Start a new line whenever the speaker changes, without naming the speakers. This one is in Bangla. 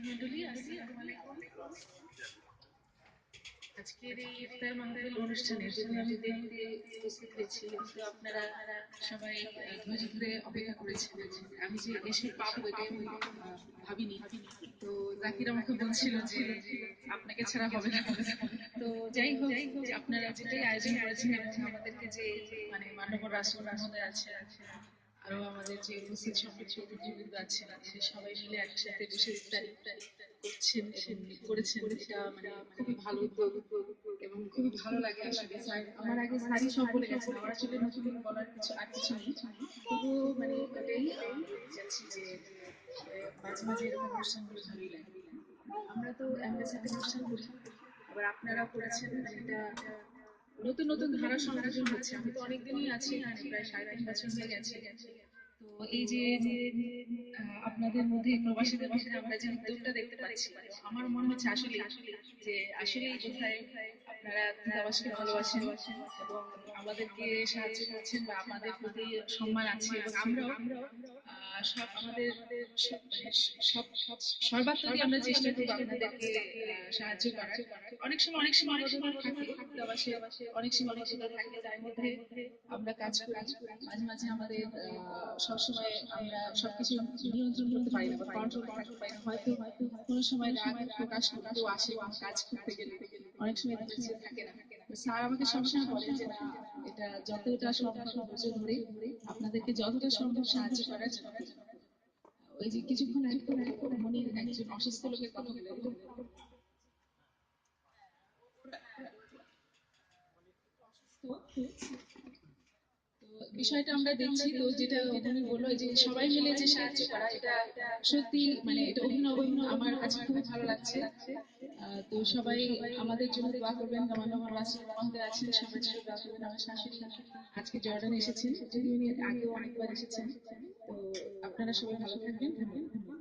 মণ্ডলী, আসসালামু আলাইকুম। আজকের এই ইফতার মাহফিল অনুষ্ঠানের জন্য আমি দেরিতে উপস্থিত হয়েছি, কিন্তু আপনারা সবাই ধৈর্য ধরে অপেক্ষা করেছেন এবং আমি যে এসে পাবো এটা আমি ভাবিনি। তো জাকির আমাকে বলছিল যে আপনাকে ছাড়া হবে না। তো যাই হোক, যে আপনারা যেটাই আয়োজন করেছেন এবং আমাদেরকে যে মানে মান্যবর রাষ্ট্রপতি মহোদয় আছেন, আরো আমাদের যে উপস্থিত সম্মানিত অতিথিবৃন্দ আছেন, সে সবাই মিলে একসাথে বসে ইফতারি করছেন এবং করেছেন, এটা মানে খুবই ভালো উদ্যোগ এবং খুবই ভালো লাগে আসলে। স্যার আমার আগে স্যারই সব বলে গেছেন, আমার আসলে নতুন করে বলার কিছু আর কিছু নেই। তবুও মানে এটাই বলতে চাচ্ছি যে মাঝে মাঝে এরকম অনুষ্ঠানগুলো ভালোই লাগে। আমরা তো অ্যাম্বাসিতে অনুষ্ঠান করি, আবার আপনারাও করেছেন, মানে এটা নতুন নতুন ধারা সংযোজন হচ্ছে। আমি তো অনেকদিনই আছি এখানে, প্রায় 3.5 বছর হয়ে গেছে। তো এই যে আপনাদের মধ্যে প্রবাসীদের মধ্যে আমরা যে উদ্যোগটা দেখতে পাচ্ছি, আমার মনে হচ্ছে আসলে যে আসলেই বোধহয় আপনারা দূতাবাসকে ভালোবাসেন এবং আমাদেরকে সাহায্য করছেন বা আমাদের প্রতি সম্মান আছে, এবং আমরাও সব আমাদের মানে সব সর্বাত্মকই আমরা চেষ্টা করবো আপনাদেরকে সাহায্য করার। অনেক সীমাবদ্ধতা থাকে দূতাবাসে, অনেক সীমাবদ্ধতা থাকে যার মধ্যে আমরা কাজ করি। মাঝে মাঝে আমাদের সবসময় আমরা সবকিছু নিয়ন্ত্রণ করতে পারি না বা কন্ট্রোলে থাকতে পারি না। হয়তো কোনো সময় রাগ প্রকাশ করতেও আসে কোনো কাজ করতে গেলে, অনেক সময় ধৈর্য থাকে না। তো স্যার আমাকে সবসময় বলে যে না, এটা যতটা সম্ভব ধৈর্য ধরে আপনাদেরকে যতটা সম্ভব সাহায্য করার চেষ্টা করবো। ওই যে কিছুক্ষণ আগে মনির একজন অসুস্থ লোকের কথা বলে দিল। বিষয়টা আমরা দেখছি, তো যেটা উনি বললো যে সবাই মিলে যে সাহায্য করা, এটা সত্যি মানে এটা অভিনব, আমার কাছে খুবই ভালো লাগছে। তো সবাই আমাদের জন্য দোয়া করবেন, মাননীয় রাষ্ট্রপতি মহোদয় আছেন, সবার জন্য দোয়া করবেন। আমার শাশুড়ি আজকে জর্ডানে এসেছেন, যদি উনি আগেও অনেকবার এসেছেন। তো আপনারা সবাই ভালো থাকবেন, ধন্যবাদ।